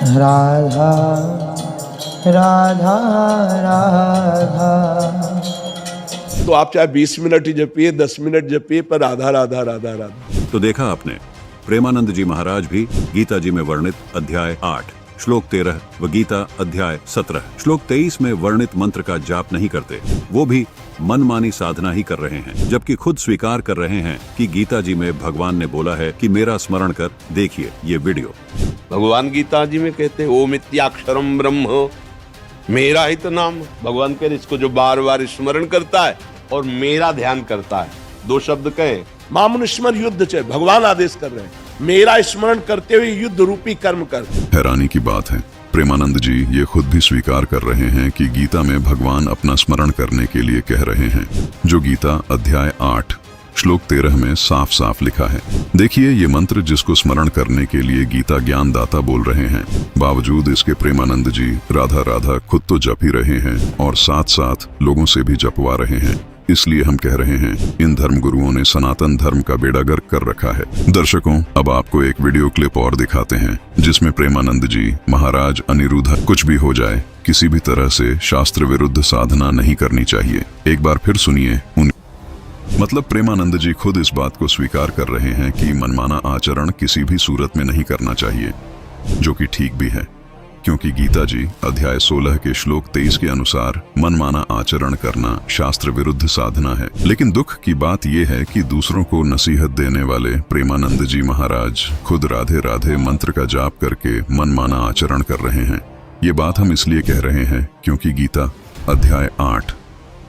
राधा राधा राधा। तो आप चाहे 20 मिनट ही जपिए, 10 मिनट जपिए, पर राधा राधा राधा राधा। तो देखा आपने, प्रेमानंद जी महाराज भी गीता जी में वर्णित अध्याय 8 श्लोक 13 व गीता अध्याय 17 श्लोक 23 में वर्णित मंत्र का जाप नहीं करते। वो भी मनमानी साधना ही कर रहे हैं, जबकि खुद स्वीकार कर रहे हैं कि गीता जी में भगवान ने बोला है कि मेरा स्मरण कर। देखिए ये वीडियो। भगवान गीता जी में कहते हैं ओम इत्याक्षरम ब्रह्म, मेरा ही तो नाम। भगवान कह रहे इसको जो बार बार स्मरण करता है और मेरा ध्यान करता है, दो शब्द कहे, मामनुस्मर युद्ध चे, भगवान आदेश कर रहे हैं मेरा स्मरण करते हुए युद्ध रूपी कर्म कर। हैरानी की बात है, प्रेमानंद जी ये खुद भी स्वीकार कर रहे हैं कि गीता में भगवान अपना स्मरण करने के लिए कह रहे हैं, जो गीता अध्याय 8 श्लोक 13 में साफ साफ लिखा है। देखिए ये मंत्र जिसको स्मरण करने के लिए गीता ज्ञानदाता बोल रहे हैं, बावजूद इसके प्रेमानंद जी राधा राधा खुद तो जप ही रहे हैं और साथ साथ लोगों से भी जपवा रहे हैं। इसलिए हम कह रहे हैं इन धर्म गुरुओं ने सनातन धर्म का बेड़ा गर्क कर रखा है। दर्शकों, अब आपको एक वीडियो क्लिप और दिखाते हैं जिसमें प्रेमानंद जी महाराज अनिरुद्ध, कुछ भी हो जाए किसी भी तरह से शास्त्र विरुद्ध साधना नहीं करनी चाहिए। एक बार फिर सुनिए मतलब प्रेमानंद जी खुद इस बात को स्वीकार कर रहे हैं कि मनमाना आचरण किसी भी सूरत में नहीं करना चाहिए, जो कि ठीक भी है, क्योंकि गीता जी अध्याय 16 के श्लोक 23 के अनुसार मनमाना आचरण करना शास्त्र विरुद्ध साधना है। लेकिन दुख की बात यह है कि दूसरों को नसीहत देने वाले प्रेमानंद जी महाराज खुद राधे राधे मंत्र का जाप करके मनमाना आचरण कर रहे हैं। ये बात हम इसलिए कह रहे हैं क्योंकि गीता अध्याय 8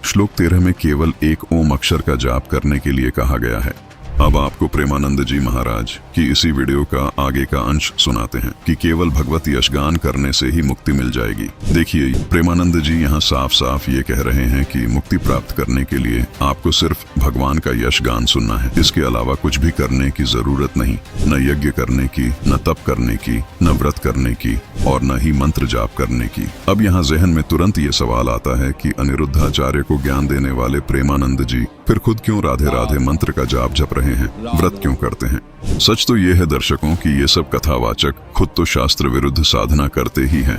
श्लोक 13 में केवल एक ओम अक्षर का जाप करने के लिए कहा गया है। अब आपको प्रेमानंद जी महाराज की इसी वीडियो का आगे का अंश सुनाते हैं कि केवल भगवत यशगान करने से ही मुक्ति मिल जाएगी। देखिए प्रेमानंद जी यहाँ साफ साफ ये कह रहे हैं कि मुक्ति प्राप्त करने के लिए आपको सिर्फ भगवान का यशगान सुनना है, इसके अलावा कुछ भी करने की जरूरत नहीं, न यज्ञ करने की, न तप करने की, न व्रत करने की और न ही मंत्र जाप करने की। अब यहाँ जहन में तुरंत ये सवाल आता है कि अनिरुद्धाचार्य को ज्ञान देने वाले प्रेमानंद जी फिर खुद क्यों राधे राधे मंत्र का जाप जप रहे हैं, व्रत क्यों करते हैं? सच तो ये है दर्शकों कि ये सब कथावाचक खुद तो शास्त्र विरुद्ध साधना करते ही हैं,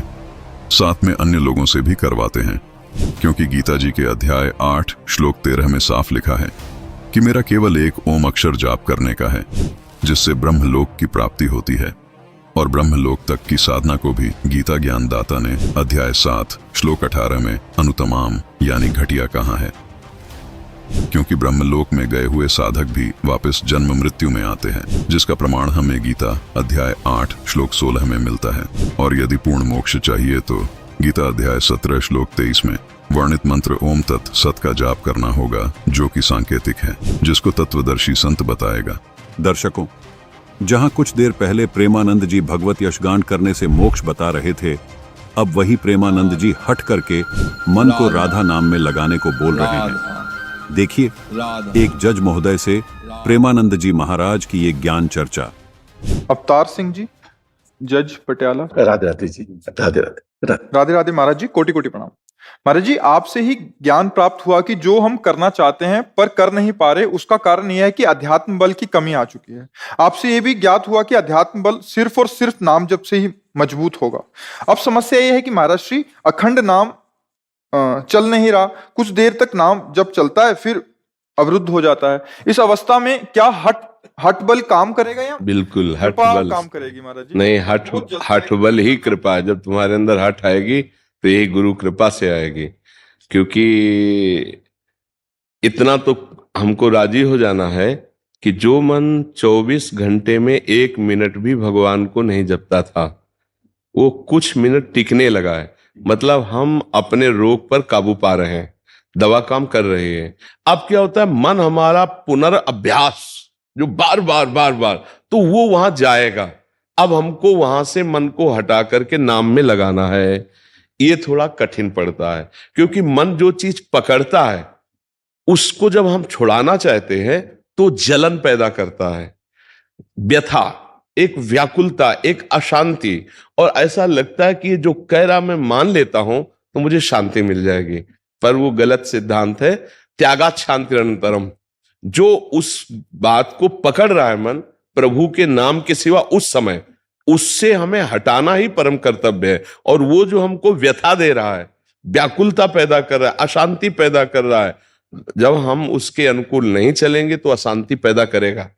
साथ में अन्य लोगों से भी करवाते हैं, क्योंकि गीता जी के अध्याय 8 श्लोक 13 में साफ लिखा है कि मेरा केवल एक ओम अक्षर जाप करने का है, जिससे ब्रह्मलोक की प्राप्ति होती है। और ब्रह्मलोक तक की साधना को भी गीता ज्ञानदाता ने अध्याय 7 श्लोक 18 में अनुतमाम यानी घटिया कहा है, क्योंकि ब्रह्मलोक में गए हुए साधक भी वापस जन्म मृत्यु में आते हैं, जिसका प्रमाण हमें गीता अध्याय 8 श्लोक 16 में मिलता है। और यदि पूर्ण मोक्ष चाहिए तो गीता अध्याय 17 श्लोक 23 में वर्णित मंत्र ओम तत् सत का जाप करना होगा, जो कि सांकेतिक है, जिसको तत्वदर्शी संत बताएगा। दर्शकों, जहां कुछ देर पहले प्रेमानंद जी भगवत यशगान करने से मोक्ष बता रहे थे, अब वही प्रेमानंद जी हट करके मन को राधा नाम में लगाने को बोल रहे हैं। देखिए एक जज महोदय से प्रेमानंद जी महाराज की ये ज्ञान चर्चा। अवतार सिंह जी, जज पटियाला। राधे राधे जी, राधे राधे राधे राधे महाराज जी, कोटि कोटि प्रणाम। महाराज जी, आपसे ही ज्ञान प्राप्त हुआ कि जो हम करना चाहते हैं पर कर नहीं पा रहे, उसका कारण यह है कि अध्यात्म बल की कमी आ चुकी है। आपसे यह भी ज्ञात हुआ कि अध्यात्म बल सिर्फ और सिर्फ नाम जप से ही मजबूत होगा। अब समस्या यह है कि महाराज श्री अखंड नाम चल नहीं रहा, कुछ देर तक नाम जब चलता है फिर अवरुद्ध हो जाता है। इस अवस्था में क्या हठ बल काम करेगा या बिल्कुल हठ कृपा बल काम करेगी महाराज जी? नहीं, हठ बल ही कृपा है। जब तुम्हारे अंदर हठ आएगी तो यही गुरु कृपा से आएगी, क्योंकि इतना तो हमको राजी हो जाना है कि जो मन 24 घंटे में 1 मिनट भी भगवान को नहीं जपता था, वो कुछ मिनट टिकने लगा है। मतलब हम अपने रोग पर काबू पा रहे हैं, दवा काम कर रही है। अब क्या होता है, मन हमारा पुनर्अभ्यास जो बार बार तो वो वहां जाएगा। अब हमको वहां से मन को हटा करके नाम में लगाना है। ये थोड़ा कठिन पड़ता है, क्योंकि मन जो चीज पकड़ता है उसको जब हम छुड़ाना चाहते हैं तो जलन पैदा करता है, व्यथा, एक व्याकुलता, एक अशांति, और ऐसा लगता है कि जो कह रहा मैं मान लेता हूं तो मुझे शांति मिल जाएगी। पर वो गलत सिद्धांत है। त्यागात् शांतिरनंतरम। जो उस बात को पकड़ रहा है मन, प्रभु के नाम के सिवा उस समय उससे हमें हटाना ही परम कर्तव्य है। और वो जो हमको व्यथा दे रहा है, व्याकुलता पैदा कर रहा है, अशांति पैदा कर रहा है, जब हम उसके अनुकूल नहीं चलेंगे तो अशांति पैदा करेगा।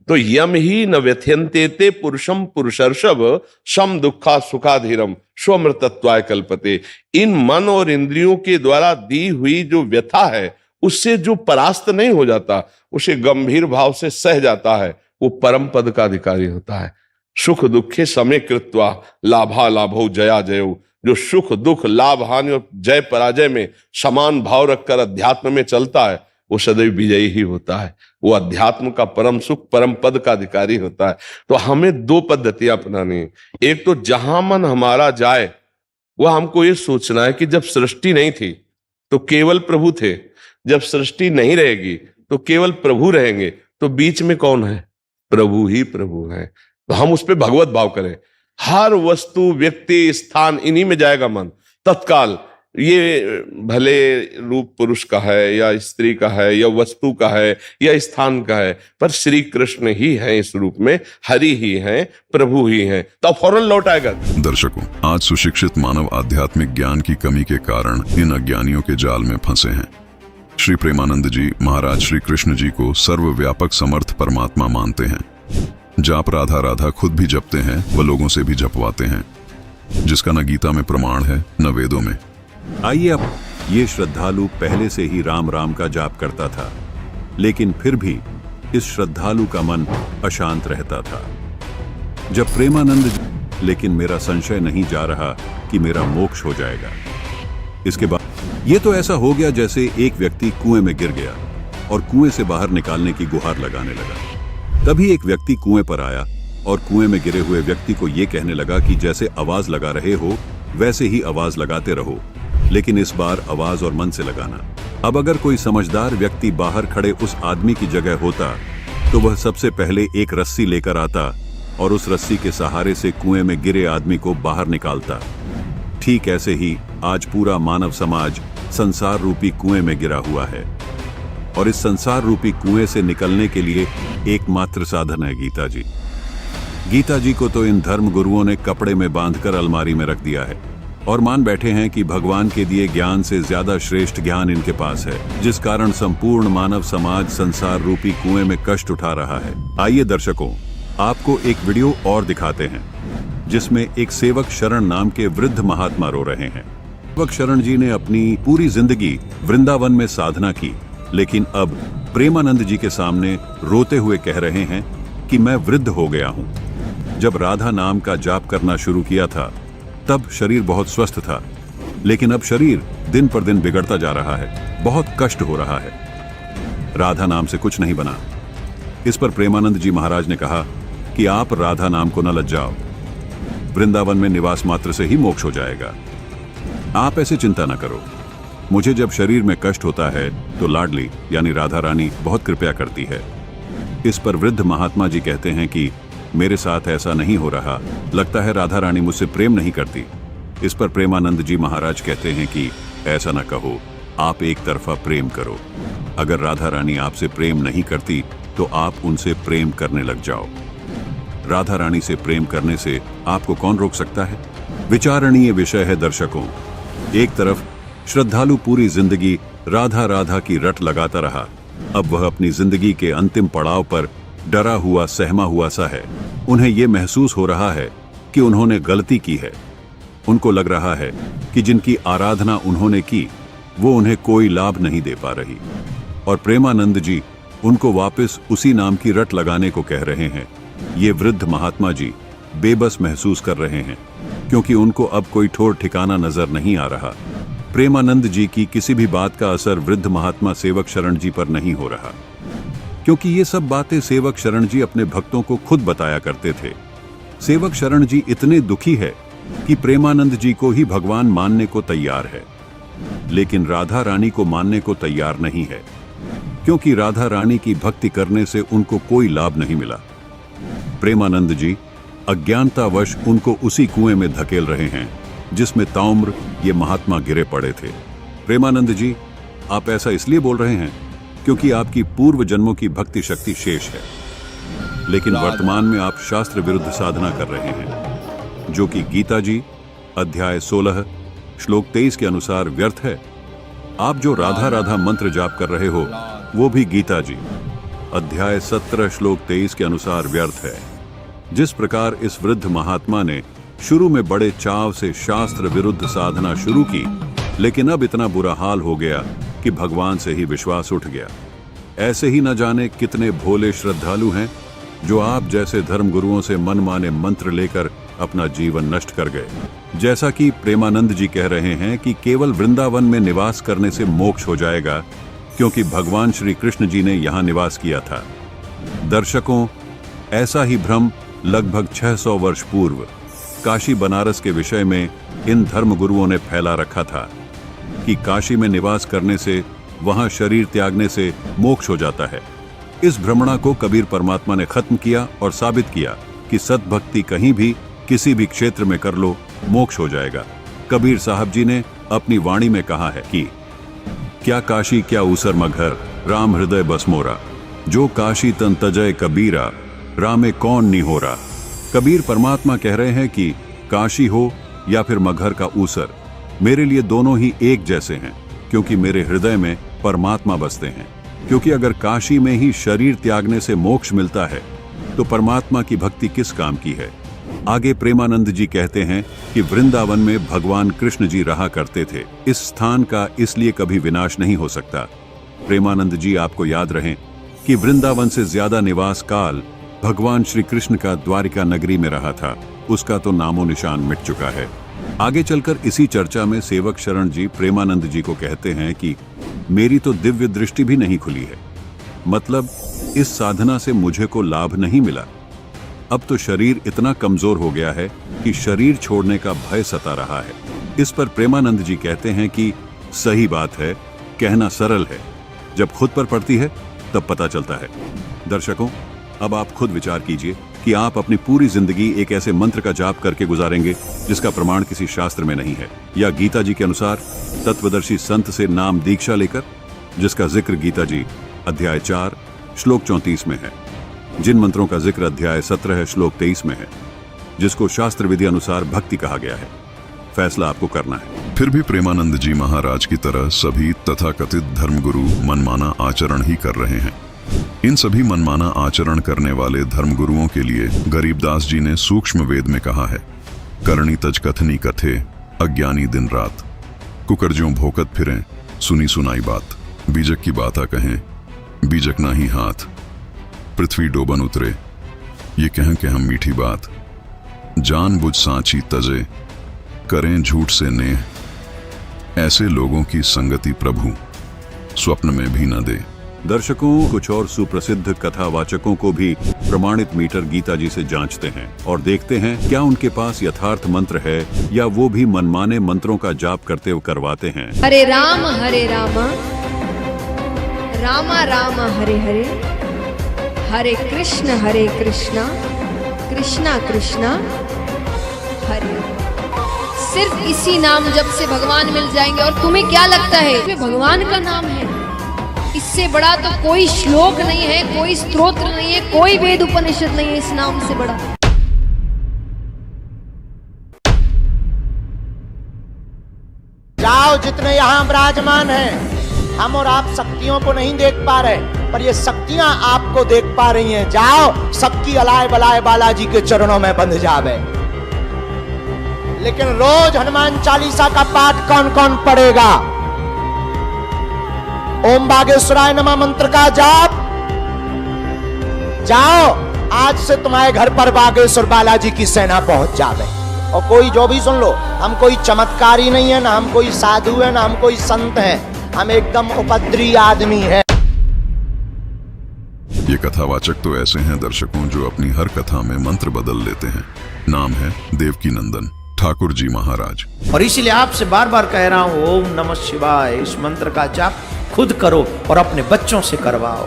तो यम ही न व्यथ्यन्ते पुरुषम पुरुषर्षभ सम दुखा सुखाधीरम स्वमृतत्वाय कल्पते। इन मन और इंद्रियों के द्वारा दी हुई जो व्यथा है, उससे जो परास्त नहीं हो जाता, उसे गंभीर भाव से सह जाता है, वो परम पद का अधिकारी होता है। सुख दुखे समय कृत्वा लाभा लाभो जया जयो। जो सुख दुख लाभ हानि और जय पराजय में समान भाव रखकर अध्यात्म में चलता है, वो सदैव विजयी ही होता है। वो अध्यात्म का परम सुख परम पद का अधिकारी होता है। तो हमें दो पद्धतियां अपनानी है। एक तो जहां मन हमारा जाए, वह हमको ये सोचना है कि जब सृष्टि नहीं थी तो केवल प्रभु थे, जब सृष्टि नहीं रहेगी तो केवल प्रभु रहेंगे, तो बीच में कौन है? प्रभु ही प्रभु है। तो हम उस पर भगवत भाव करें। हर वस्तु व्यक्ति स्थान इन्हीं में जाएगा मन तत्काल। ये भले रूप पुरुष का है या स्त्री का है या वस्तु का है या स्थान का है, पर श्री कृष्ण ही है इस रूप में, हरि ही है, प्रभु ही है, तो फौरन लौट आएगा। दर्शकों, आज सुशिक्षित मानव आध्यात्मिक ज्ञान की कमी के कारण इन अज्ञानियों के जाल में फंसे हैं। श्री प्रेमानंद जी महाराज श्री कृष्ण जी को सर्वव्यापक समर्थ परमात्मा मानते हैं। जाप राधा राधा खुद भी जपते हैं, व लोगों से भी जपवाते हैं, जिसका न गीता में प्रमाण है न वेदों में। आइए, अब ये श्रद्धालु पहले से ही राम राम का जाप करता था, लेकिन फिर भी इस श्रद्धालु का मन अशांत रहता था। जब प्रेमानंद, लेकिन मेरा संशय नहीं जा रहा कि मेरा मोक्ष हो जाएगा। इसके बाद ये तो ऐसा हो गया जैसे एक व्यक्ति कुएं में गिर गया और कुएं से बाहर निकालने की गुहार लगाने लगा। तभी एक व्यक्ति कुएं पर आया और कुएं में गिरे हुए व्यक्ति को ये कहने लगा कि जैसे आवाज लगा रहे हो वैसे ही आवाज लगाते रहो, लेकिन इस बार आवाज और मन से लगाना। अब अगर कोई समझदार व्यक्ति बाहर खड़े उस आदमी की जगह होता तो वह सबसे पहले एक रस्सी लेकर आता और उस रस्सी के सहारे से कुएं में गिरे आदमी को बाहर निकालता। ठीक ऐसे ही आज पूरा मानव समाज संसार रूपी कुएं में गिरा हुआ है, और इस संसार रूपी कुएं से निकलने के लिए एकमात्र साधन है गीता जी। गीता जी को तो इन धर्म गुरुओं ने कपड़े में बांधकर अलमारी में रख दिया है और मान बैठे हैं कि भगवान के दिए ज्ञान से ज्यादा श्रेष्ठ ज्ञान इनके पास है, जिस कारण संपूर्ण मानव समाज संसार रूपी कुएं में कष्ट उठा रहा है। आइए दर्शकों, आपको एक वीडियो और दिखाते हैं जिसमें एक सेवक शरण नाम के वृद्ध महात्मा रो रहे हैं। सेवक शरण जी ने अपनी पूरी जिंदगी वृंदावन में साधना की, लेकिन अब प्रेमानंद जी के सामने रोते हुए कह रहे हैं कि मैं वृद्ध हो गया हूँ। जब राधा नाम का जाप करना शुरू किया था तब शरीर बहुत स्वस्थ था, लेकिन अब शरीर दिन पर दिन बिगड़ता जा रहा है, बहुत कष्ट हो रहा है। राधा नाम से कुछ नहीं बना। इस पर प्रेमानंद जी महाराज ने कहा कि आप राधा नाम को न लज्जाओ, वृंदावन में निवास मात्र से ही मोक्ष हो जाएगा। आप ऐसे चिंता न करो। मुझे जब शरीर में कष्ट होता है तो लाडली यानी राधा रानी बहुत कृपया करती है। इस पर वृद्ध महात्मा जी कहते हैं कि मेरे साथ ऐसा नहीं हो रहा, लगता है राधा रानी मुझसे प्रेम नहीं करती। इस पर प्रेमानंद जी महाराज कहते हैं कि ऐसा न कहो, आप एक तरफा प्रेम करो। अगर राधा रानी आपसे प्रेम नहीं करती तो आप उनसे प्रेम करने लग जाओ। राधा रानी से प्रेम करने से आपको कौन रोक सकता है? विचारणीय विषय है दर्शकों। एक तरफ श्रद्धालु पूरी जिंदगी राधा राधा की रट लगाता रहा, अब वह अपनी जिंदगी के अंतिम पड़ाव पर डरा हुआ सहमा हुआ सा है। उन्हें यह महसूस हो रहा है कि उन्होंने गलती की है। उनको लग रहा है कि जिनकी आराधना उन्होंने की वो उन्हें कोई लाभ नहीं दे पा रही, और प्रेमानंद जी उनको वापस उसी नाम की रट लगाने को कह रहे हैं। ये वृद्ध महात्मा जी बेबस महसूस कर रहे हैं क्योंकि उनको अब कोई ठोर ठिकाना नजर नहीं आ रहा। प्रेमानंद जी की किसी भी बात का असर वृद्ध महात्मा सेवक शरण जी पर नहीं हो रहा, क्योंकि ये सब बातें सेवक शरण जी अपने भक्तों को खुद बताया करते थे। सेवक शरण जी इतने दुखी है कि प्रेमानंद जी को ही भगवान मानने को तैयार है, लेकिन राधा रानी को मानने को तैयार नहीं है, क्योंकि राधा रानी की भक्ति करने से उनको कोई लाभ नहीं मिला। प्रेमानंद जी अज्ञानतावश उनको उसी कुएं में धकेल रहे हैं जिसमें ताउम्र ये महात्मा गिरे पड़े थे। प्रेमानंद जी, आप ऐसा इसलिए बोल रहे हैं क्योंकि आपकी पूर्व जन्मों की भक्ति शक्ति शेष है। लेकिन वर्तमान में आप शास्त्र विरुद्ध साधना कर रहे हैं, जो कि गीता जी अध्याय 16 श्लोक 23 के अनुसार व्यर्थ है। आप जो राधा राधा मंत्र जाप कर रहे हो वो भी गीता जी अध्याय 17 श्लोक 23 के अनुसार व्यर्थ है। जिस प्रकार इस वृद्ध महात्मा ने शुरू में बड़े चाव से शास्त्र विरुद्ध साधना शुरू की, लेकिन अब इतना बुरा हाल हो गया कि भगवान से ही विश्वास उठ गया। ऐसे ही न जाने कितने भोले श्रद्धालु हैं जो आप जैसे धर्मगुरुओं से मनमाने मंत्र लेकर अपना जीवन नष्ट कर गए। जैसा कि प्रेमानंद जी कह रहे हैं कि केवल वृंदावन में निवास करने से मोक्ष हो जाएगा, क्योंकि भगवान श्री कृष्ण जी ने यहाँ निवास किया था। दर्शकों, ऐसा ही भ्रम लगभग 600 वर्ष पूर्व काशी बनारस के विषय में इन धर्मगुरुओं ने फैला रखा था कि काशी में निवास करने से वहां शरीर त्यागने से मोक्ष हो जाता है। इस भ्रमणा को कबीर परमात्मा ने खत्म किया और साबित किया कि सतभक्ति कहीं भी किसी भी क्षेत्र में कर लो, मोक्ष हो जाएगा। कबीर साहब जी ने अपनी वाणी में कहा है कि क्या काशी क्या ऊसर मघर, राम हृदय बस मोरा, जो काशी तन तजय कबीरा, रामे कौन निहोरा। कबीर परमात्मा कह रहे हैं कि काशी हो या फिर मघर का ऊसर, मेरे लिए दोनों ही एक जैसे हैं, क्योंकि मेरे हृदय में परमात्मा बसते हैं। क्योंकि अगर काशी में ही शरीर त्यागने से मोक्ष मिलता है तो परमात्मा की भक्ति किस काम की है। आगे प्रेमानंद जी कहते हैं कि वृंदावन में भगवान कृष्ण जी रहा करते थे। इस स्थान का इसलिए कभी विनाश नहीं हो सकता। प्रेमानंद जी, आपको याद रहे कि वृंदावन से ज्यादा निवास काल भगवान श्री कृष्ण का द्वारिका नगरी में रहा था। उसका तो नामो निशान मिट चुका है। आगे चलकर इसी चर्चा में सेवक शरण जी प्रेमानंद जी को कहते हैं कि मेरी तो दिव्य दृष्टि भी नहीं खुली है, मतलब इस साधना से मुझे को लाभ नहीं मिला। अब तो शरीर इतना कमजोर हो गया है कि शरीर छोड़ने का भय सता रहा है। इस पर प्रेमानंद जी कहते हैं कि सही बात है, कहना सरल है, जब खुद पर पड़ती है तब पता चलता है। दर्शकों, अब आप खुद विचार कीजिए कि आप अपनी पूरी जिंदगी एक ऐसे मंत्र का जाप करके गुजारेंगे जिसका प्रमाण किसी शास्त्र में नहीं है, या गीता जी के अनुसार तत्वदर्शी संत से नाम दीक्षा लेकर, जिसका जिक्र गीता जी अध्याय 4 श्लोक 34 में है, जिन मंत्रों का जिक्र अध्याय 17 श्लोक 23 में है, जिसको शास्त्र विधि अनुसार भक्ति कहा गया है। फैसला आपको करना है। फिर भी प्रेमानंद जी महाराज की तरह सभी तथाकथित धर्मगुरु मनमाना आचरण ही कर रहे हैं। इन सभी मनमाना आचरण करने वाले धर्मगुरुओं के लिए गरीबदास जी ने सूक्ष्म वेद में कहा है, करणी तज कथनी कथे, अज्ञानी दिन रात, कुकर्जों भोकत फिरें, सुनी सुनाई बात, बीजक की बाता कहें, बीजक ना ही हाथ, पृथ्वी डोबन उतरे, ये कहें कि हम मीठी बात, जान बुझ सांची तजे, करें झूठ से नेह, ऐसे लोगों की संगति प्रभु स्वप्न में भी न दे। दर्शकों, कुछ और सुप्रसिद्ध कथावाचकों को भी प्रमाणित मीटर गीता जी से जांचते हैं और देखते हैं क्या उनके पास यथार्थ मंत्र है या वो भी मनमाने मंत्रों का जाप करते हुए करवाते हैं। हरे राम रामा राम हरे हरे, हरे कृष्णा कृष्णा कृष्णा हरे। सिर्फ इसी नाम जप से भगवान मिल जाएंगे। और तुम्हें क्या लगता है इसमें भगवान का नाम है? इससे बड़ा तो कोई श्लोक नहीं है, कोई स्तोत्र नहीं है, कोई वेद उपनिषद नहीं है इस नाम से बड़ा। जाओ, जितने यहाँ विराजमान हैं, हम और आप शक्तियों को नहीं देख पा रहे, पर ये शक्तियां आपको देख पा रही हैं। जाओ, सबकी अलाय बलाय बालाजी के चरणों में बंध जावे। लेकिन रोज हनुमान चालीसा का पाठ कौन कौन पढ़ेगा? ओम बागेश्वराय नमः मंत्र का जाप। जाओ, आज से तुम्हारे घर पर बागेश्वर बालाजी की सेना पहुंच जावे। और कोई जो भी सुन लो, हम कोई चमत्कारी नहीं है, ना हम कोई साधु है, ना हम कोई संत है, हम एकदम उपद्री आदमी है। ये कथावाचक तो ऐसे हैं दर्शकों जो अपनी हर कथा में मंत्र बदल लेते हैं। नाम है देवकी नंदन ठाकुर जी महाराज। और इसलिए आपसे बार बार कह रहा हूं, ओम नमः शिवाय इस मंत्र का जाप खुद करो और अपने बच्चों से करवाओ।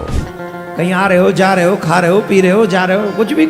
कहीं आ रहे हो, जा रहे हो, खा रहे हो, पी रहे हो, जा रहे हो, कुछ भी